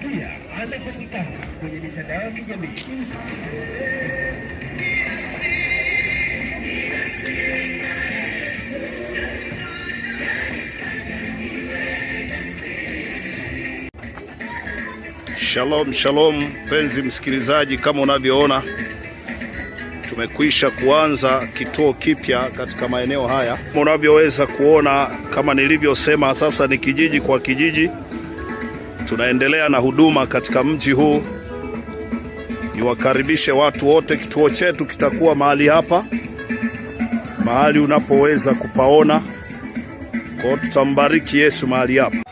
Pia anapatikana kwenye mitandao ya kijamii. Shalom, shalom mpenzi msikilizaji, kama unavyoona tumekwisha kuanza kituo kipya katika maeneo haya. Kama unavyoweza kuona, kama nilivyosema, sasa ni kijiji kwa kijiji. Tunaendelea na huduma katika mji huu. Niwakaribishe watu wote, kituo chetu kitakuwa mahali hapa, mahali unapoweza kupaona. Kwa tutambariki Yesu mahali hapa.